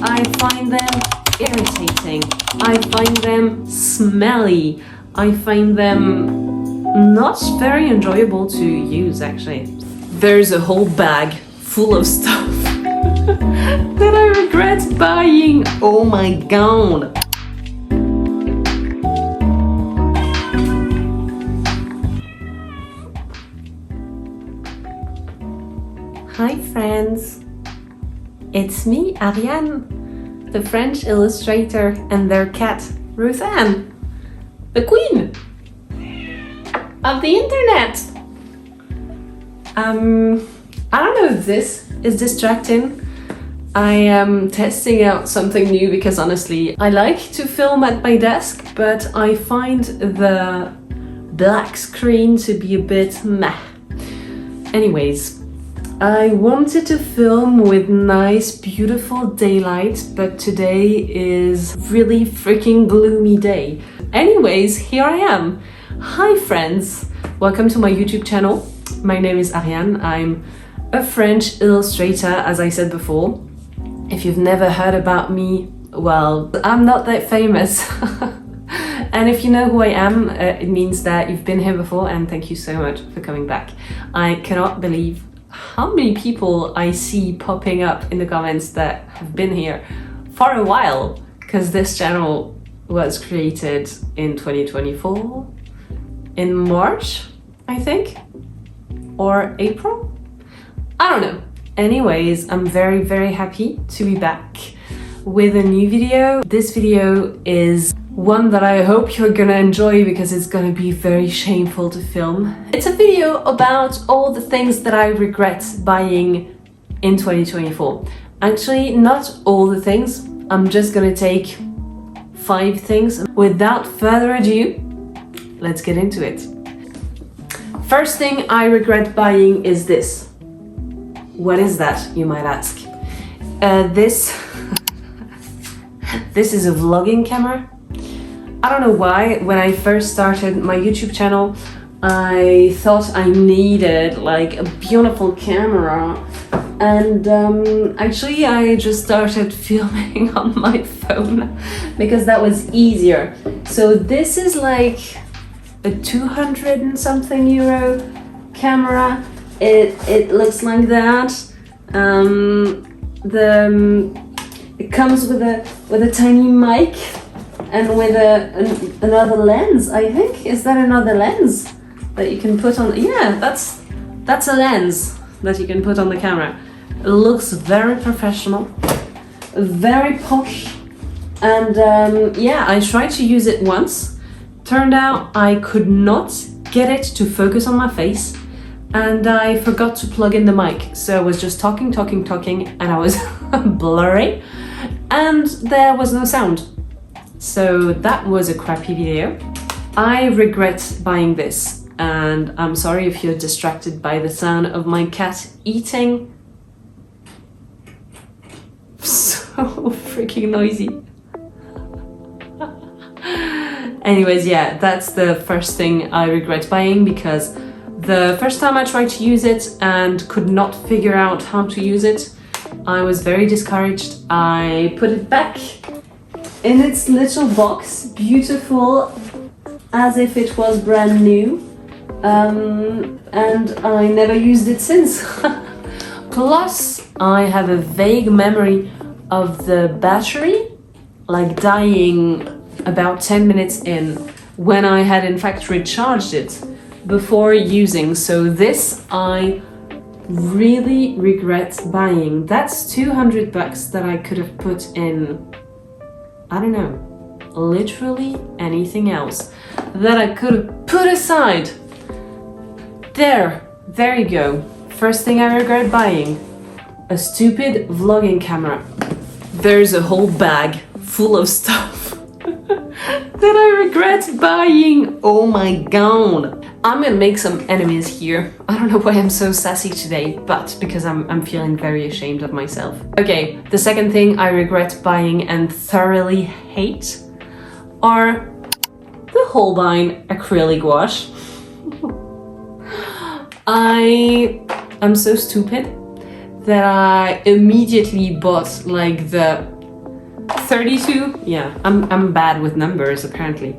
I find them irritating. I find them smelly. I find them not very enjoyable to use, actually. There's a whole bag full of stuff that I regret buying. Oh my god. Hi friends, it's me, Ariane, the French illustrator, and their cat, Roseanne, the queen of the internet. I don't know if this is distracting. I am testing out something new because honestly, I like to film at my desk, but I find the black screen to be a bit meh. Anyways, I wanted to film with nice, beautiful daylight, but today is really freaking gloomy day. Anyways, here I am. Hi friends, welcome to my YouTube channel. My name is Ariane. I'm a French illustrator, as I said before. If you've never heard about me, well, I'm not that famous. And if you know who I am, it means that you've been here before, and thank you so much for coming back. I cannot believe how many people I see popping up in the comments that have been here for a while, because this channel was created in 2024, in March, I think, or April? I don't know. Anyways, I'm very, very happy to be back with a new video. This video is one that I hope you're gonna enjoy because it's gonna be very shameful to film. It's a video about all the things that I regret buying in 2024. Actually, not all the things. I'm just gonna take 5 things. Without further ado, let's get into it. First thing I regret buying is this. What is that, you might ask? This is a vlogging camera. I don't know why, when I first started my YouTube channel, I thought I needed like a beautiful camera, and actually I just started filming on my phone because that was easier. So this is like a 200 and something euro camera. It looks like that. It comes with a tiny mic and with another lens, I think. Is that another lens that you can put on? Yeah, that's a lens that you can put on the camera. It looks very professional, very posh, and yeah, I tried to use it once. Turned out I could not get it to focus on my face, and I forgot to plug in the mic, so I was just talking, and I was blurry, and there was no sound. So that was a crappy video. I regret buying this, and I'm sorry if you're distracted by the sound of my cat eating. So freaking noisy. Anyways, yeah, that's the first thing I regret buying, because the first time I tried to use it and could not figure out how to use it, I was very discouraged. I put it back in its little box, beautiful, as if it was brand new, and I never used it since. Plus, I have a vague memory of the battery, like dying about 10 minutes in, when I had in fact recharged it before using. So this I really regret buying. That's 200 bucks that I could have put in, I don't know, literally anything else that I could have put aside. There you go. First thing I regret buying, a stupid vlogging camera. There's a whole bag full of stuff that I regret buying. Oh my god. I'm gonna make some enemies here. I don't know why I'm so sassy today, but because I'm feeling very ashamed of myself. Okay, the second thing I regret buying and thoroughly hate are the Holbein acrylagouache. I'm so stupid that I immediately bought like the 32? Yeah, I'm bad with numbers apparently.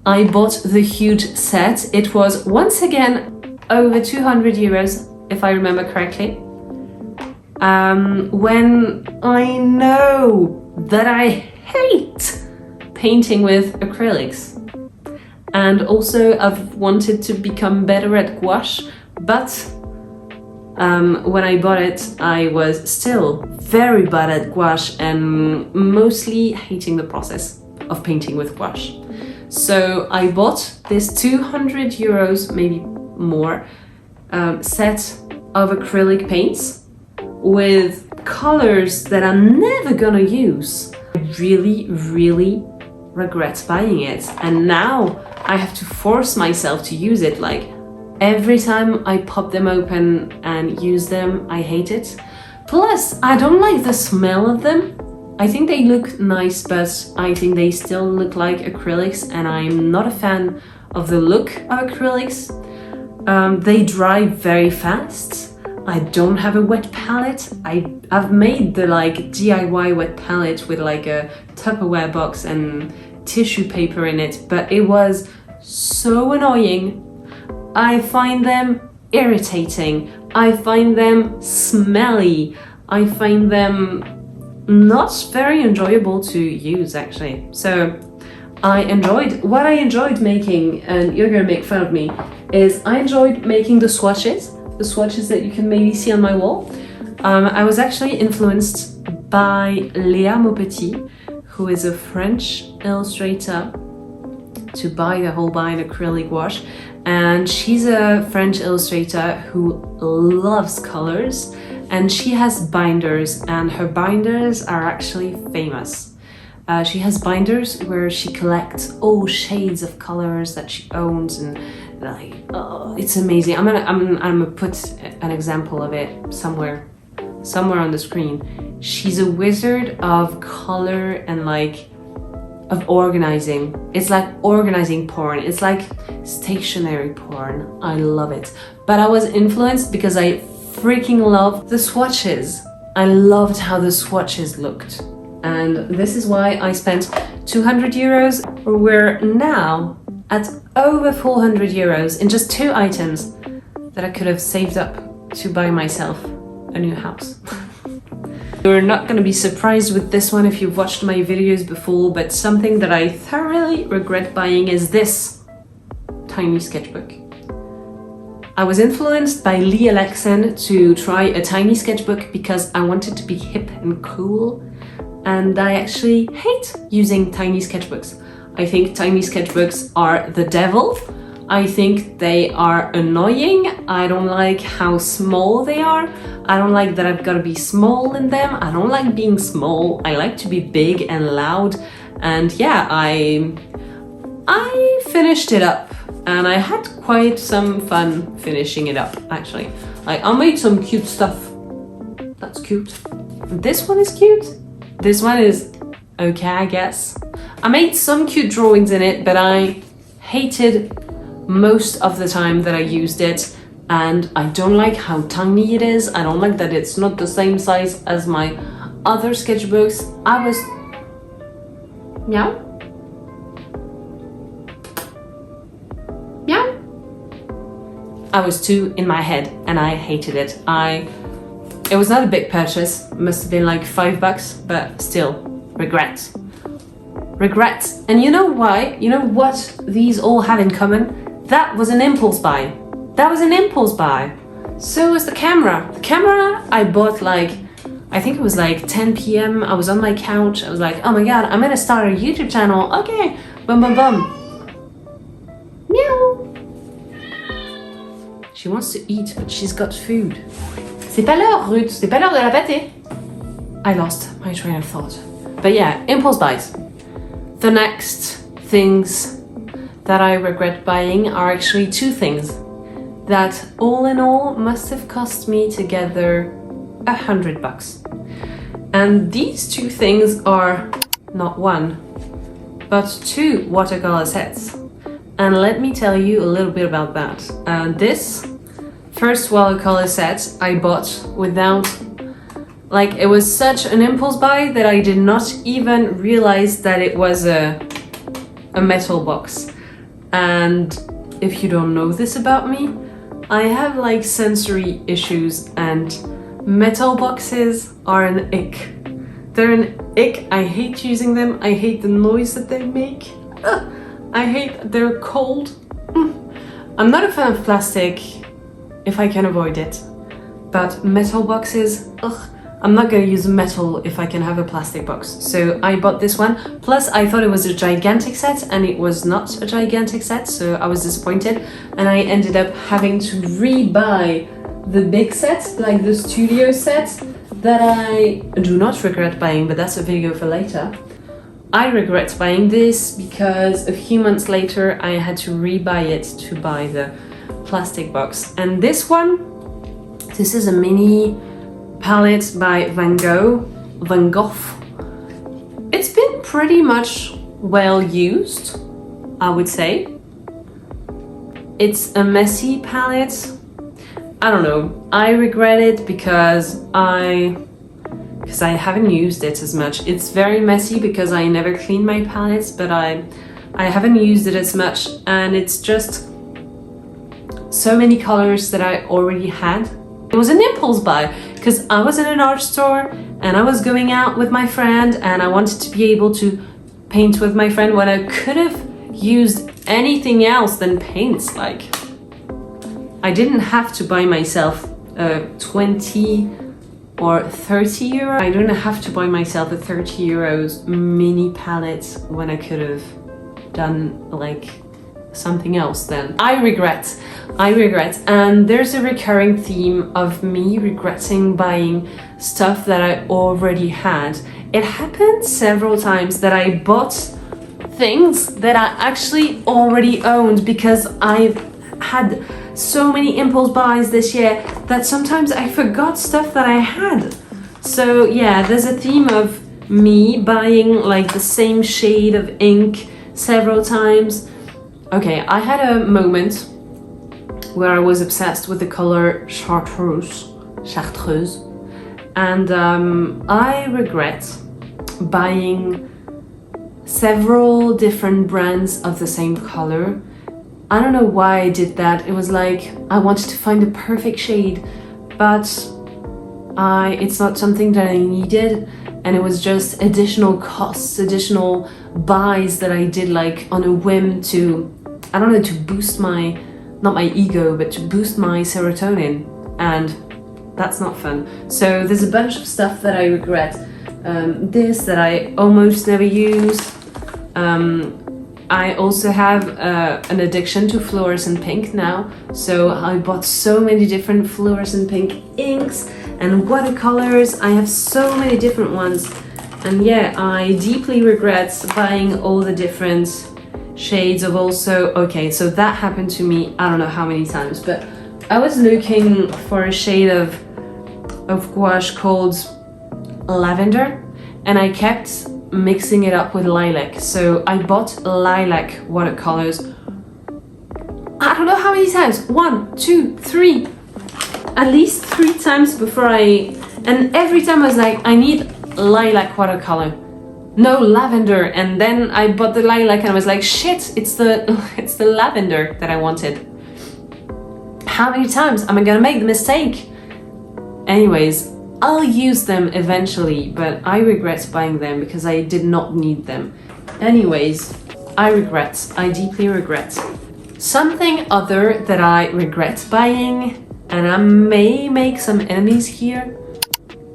I bought the huge set. It was once again over 200 euros, if I remember correctly. When I know that I hate painting with acrylics. And also I've wanted to become better at gouache, but when I bought it, I was still very bad at gouache and mostly hating the process of painting with gouache. So I bought this 200 euros, maybe more, set of acrylic paints with colors that I'm never gonna use. I really regret buying it, and now I have to force myself to use it. Like every time I pop them open and use them, I hate it. Plus, I don't like the smell of them. I think they look nice, but I think they still look like acrylics, and I'm not a fan of the look of acrylics. They dry very fast. I don't have a wet palette. I've made the like DIY wet palette with like a Tupperware box and tissue paper in it, but it was so annoying. I find them irritating. I find them smelly. I find them not very enjoyable to use actually. So what I enjoyed making, and you're gonna make fun of me, is I enjoyed making the swatches that you can maybe see on my wall. I was actually influenced by LAMY, who is a French illustrator, to buy the Holbein acrylic gouache. And she's a French illustrator who loves colors, and she has binders, and her binders are actually famous. She has binders where she collects all shades of colors that she owns, and like, oh, it's amazing. I'm gonna put an example of it somewhere on the screen. She's a wizard of color and like of organizing. It's like organizing porn. It's like stationary porn. I love it. But I was influenced because I freaking love the swatches. I loved how the swatches looked. And this is why I spent 200 euros. We're now at over 400 euros in just 2 items that I could have saved up to buy myself a new house. You're not going to be surprised with this one if you've watched my videos before, but something that I thoroughly regret buying is this tiny sketchbook. I was influenced by Lee Alexen to try a tiny sketchbook because I wanted to be hip and cool, and I actually hate using tiny sketchbooks. I think tiny sketchbooks are the devil. I think they are annoying. I don't like how small they are. I don't like that I've got to be small in them. I don't like being small. I like to be big and loud. And yeah, I finished it up, and I had quite some fun finishing it up actually. Like, I made some cute stuff. That's cute. This one is cute. This one is okay, I guess. I made some cute drawings in it, but I hated most of the time that I used it, and I don't like how tiny it is. I don't like that it's not the same size as my other sketchbooks. I was... Meow? Meow? I was 2 in my head and I hated it. It was not a big purchase. It must have been like $5, but still, regrets. Regrets. And you know why? You know what these all have in common? That was an impulse buy. That was an impulse buy. So was the camera. The camera I bought like, I think it was like 10 p.m. I was on my couch. I was like, oh my god, I'm gonna start a YouTube channel. Okay, bum bum bum. Meow. She wants to eat, but she's got food. C'est pas l'heure, Ruth. C'est pas l'heure de la pâté. I lost my train of thought. But yeah, impulse buys. The next things that I regret buying are actually 2 things that all in all must have cost me together $100. And these 2 things are not 1, but 2 watercolor sets. And let me tell you a little bit about that. This first watercolor set I bought without Like, it was such an impulse buy that I did not even realize that it was a metal box. And if you don't know this about me, I have like sensory issues, and metal boxes are an ick. They're an ick. I hate using them. I hate the noise that they make. I hate they're cold. I'm not a fan of plastic if I can avoid it, but metal boxes, I'm not gonna use metal if I can have a plastic box. So I bought this one. Plus I thought it was a gigantic set, and it was not a gigantic set, so I was disappointed. And I ended up having to re-buy the big set, like the studio set, that I do not regret buying, but that's a video for later. I regret buying this because a few months later I had to re-buy it to buy the plastic box. And this one, this is a mini palette by Van Gogh. It's been pretty much well used, I would say. It's a messy palette. I don't know, I regret it because I haven't used it as much. It's very messy because I never clean my palettes, but I haven't used it as much, and it's just so many colors that I already had. It was an impulse buy because I was in an art store and I was going out with my friend, and I wanted to be able to paint with my friend when I could have used anything else than paints. Like, I didn't have to buy myself a 20 or 30 euro. I didn't have to buy myself a 30 euros mini palette when I could have done like something else then. I regret. And there's a recurring theme of me regretting buying stuff that I already had. It happened several times that I bought things that I actually already owned because I've had so many impulse buys this year that sometimes I forgot stuff that I had. So yeah, there's a theme of me buying like the same shade of ink several times. Okay, I had a moment where I was obsessed with the color chartreuse, and I regret buying several different brands of the same color. I don't know why I did that. It was like I wanted to find the perfect shade, but it's not something that I needed, and it was just additional costs, additional buys that I did like on a whim to, I don't know, to boost my, not my ego, but to boost my serotonin, and that's not fun. So there's a bunch of stuff that I regret. This that I almost never use. I also have an addiction to fluorescent pink now, so I bought so many different fluorescent pink inks and watercolors. I have so many different ones, and yeah, I deeply regret buying all the different shades of also, okay, so that happened to me I don't know how many times, but I was looking for a shade of gouache called lavender, and I kept mixing it up with lilac. So I bought lilac watercolors I don't know how many times, 1, 2, 3, at least 3 times before and every time I was like, I need lilac watercolor, no lavender, and then I bought the lilac and I was like, shit, it's the lavender that I wanted. How many times am I gonna make the mistake? Anyways, I'll use them eventually, but I regret buying them because I did not need them. Anyways, I deeply regret. Something other that I regret buying, and I may make some enemies here,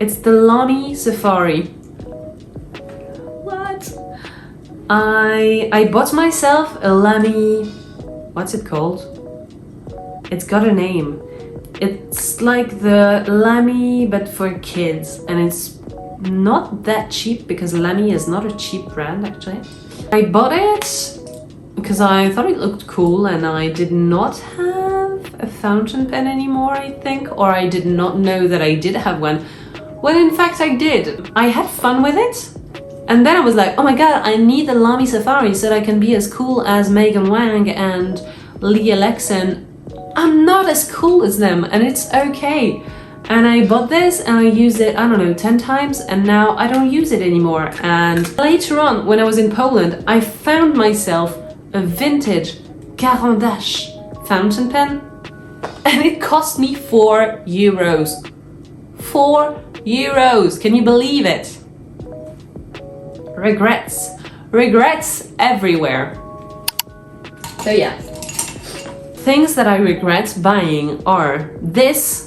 it's the LAMY Safari. What? I bought myself a LAMY, what's it called? It's got a name. It's like the LAMY but for kids, and it's not that cheap because LAMY is not a cheap brand actually. I bought it because I thought it looked cool, and I did not have a fountain pen anymore, I think, or I did not know that I did have one. Well, in fact I did. I had fun with it, and then I was like, oh my god, I need the LAMY Safari so that I can be as cool as Megan Wang and Lee Alexan. I'm not as cool as them, and it's okay. And I bought this and I used it, I don't know, 10 times, and now I don't use it anymore. And later on, when I was in Poland, I found myself a vintage Carandache fountain pen, and it cost me €4. €4! Can you believe it? Regrets. Regrets everywhere. So yeah. Things that I regret buying are this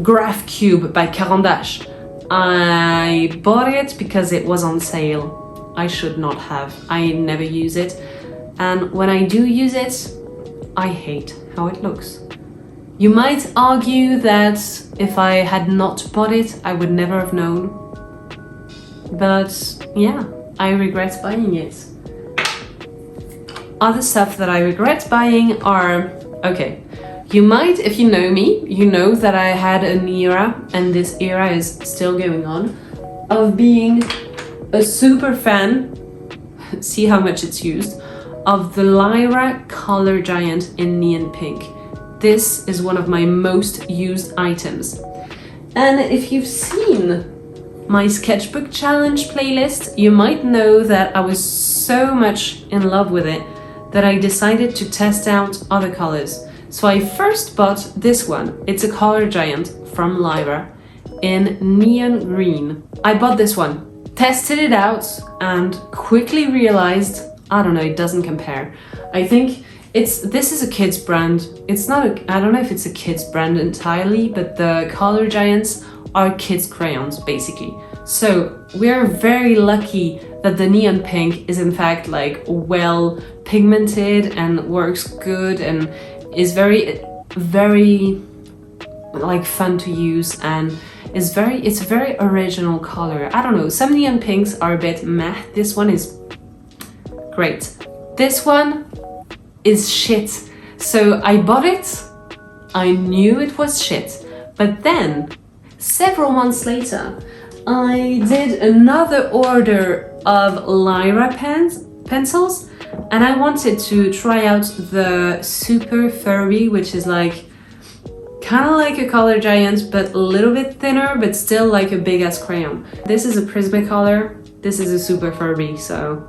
graph cube by Carandache. I bought it because it was on sale. I should not have. I never use it. And when I do use it, I hate how it looks. You might argue that if I had not bought it, I would never have known. But yeah, I regret buying it. Other stuff that I regret buying are, okay, you might, if you know me, you know that I had an era, and this era is still going on, of being a super fan, see how much it's used, of the Lyra Color Giant in neon pink. This is one of my most used items. And if you've seen my sketchbook challenge playlist, you might know that I was so much in love with it that I decided to test out other colors. So I first bought this one. It's a Color Giant from Lyra in neon green. I bought this one, tested it out, and quickly realized, I don't know, it doesn't compare. I think this is a kid's brand. It's not I don't know if it's a kid's brand entirely, but the Color Giants are kids' crayons, basically. So we're very lucky that the neon pink is in fact like well pigmented and works good and is very, very like fun to use, and it's a very original color. I don't know, some neon pinks are a bit meh. This one is great. This one is shit. So I bought it, I knew it was shit, but then several months later I did another order of Lyra pencils, and I wanted to try out the Super Furby, which is like kind of like a Color Giant but a little bit thinner, but still like a big ass crayon. This is a Prismacolor, this is a Super Furby, so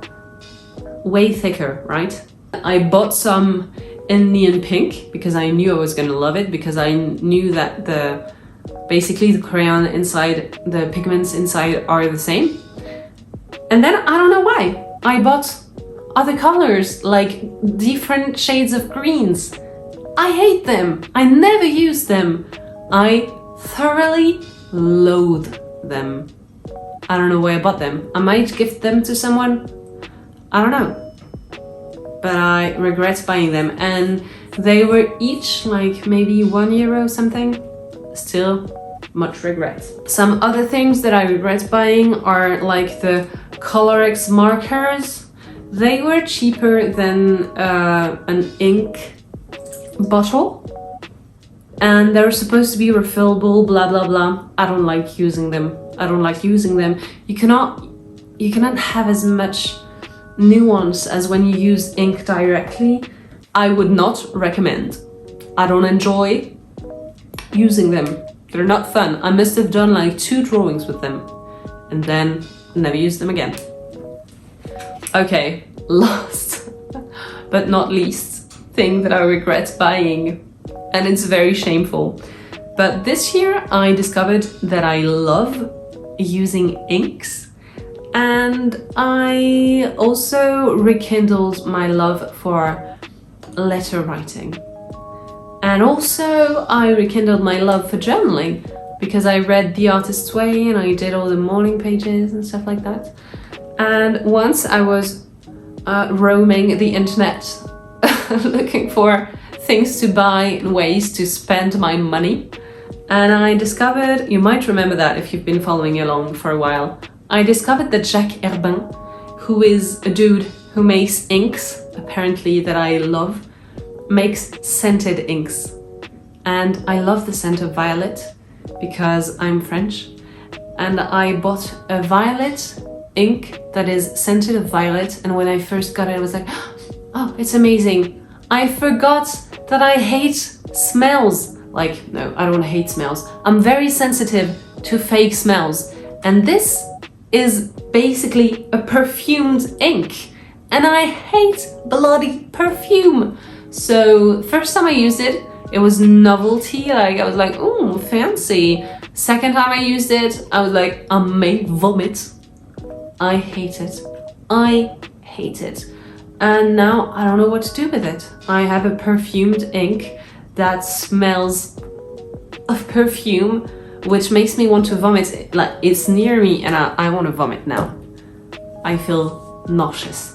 way thicker, right? I bought some in neon pink because I knew I was gonna love it, because I knew that basically the crayon inside, the pigments inside are the same. And then I don't know why, I bought other colors, like different shades of greens. I hate them. I never use them. I thoroughly loathe them. I don't know why I bought them. I might gift them to someone. I don't know. But I regret buying them, and they were each like maybe €1 something. Still much regret. Some other things that I regret buying are like the Colorex markers. They were cheaper than an ink bottle, and they're supposed to be refillable, blah blah blah. I don't like using them. You cannot have as much nuance as when you use ink directly. I would not recommend. I don't enjoy using them. They're not fun. I must have done like 2 drawings with them and then never used them again. Okay, last but not least thing that I regret buying, and it's very shameful. But this year I discovered that I love using inks, and I also rekindled my love for letter writing. And also I rekindled my love for journaling because I read The Artist's Way and I did all the morning pages and stuff like that. And once I was roaming the internet looking for things to buy and ways to spend my money, and I discovered, you might remember that if you've been following along for a while, I discovered that Jacques Herbin, who is a dude who makes inks, apparently, that I love, makes scented inks. And I love the scent of violet because I'm French, and I bought a violet ink that is scented of violet, and when I first got it I was like, oh, it's amazing. I forgot that I hate smells Like, no, I don't hate smells. I'm very sensitive to fake smells. And this is basically a perfumed ink. And I hate bloody perfume. So first time I used it, it was novelty. Like, I was like, ooh, fancy. Second time I used it, I was like, I may vomit. I hate it. I hate it. And now I don't know what to do with it. I have a perfumed ink that smells of perfume, which makes me want to vomit. Like, it's near me and I want to vomit now. I feel nauseous.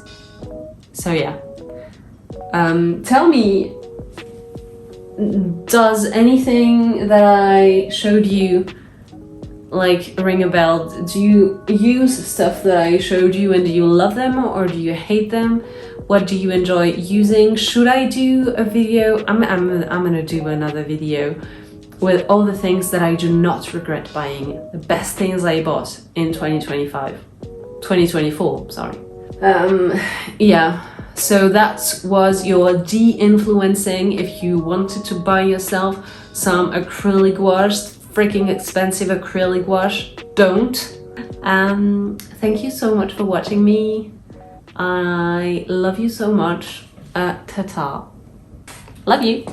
So yeah. Tell me, does anything that I showed you like ring a bell? Do you use stuff that I showed you and do you love them or do you hate them? What do you enjoy using? Should I do a video? I'm gonna do another video with all the things that I do not regret buying. The best things I bought in 2024, sorry. Yeah, so that was your de-influencing. If you wanted to buy yourself some acrylic gouache, freaking expensive acrylic gouache, don't. Thank you so much for watching me. I love you so much. Ta-ta. Love you.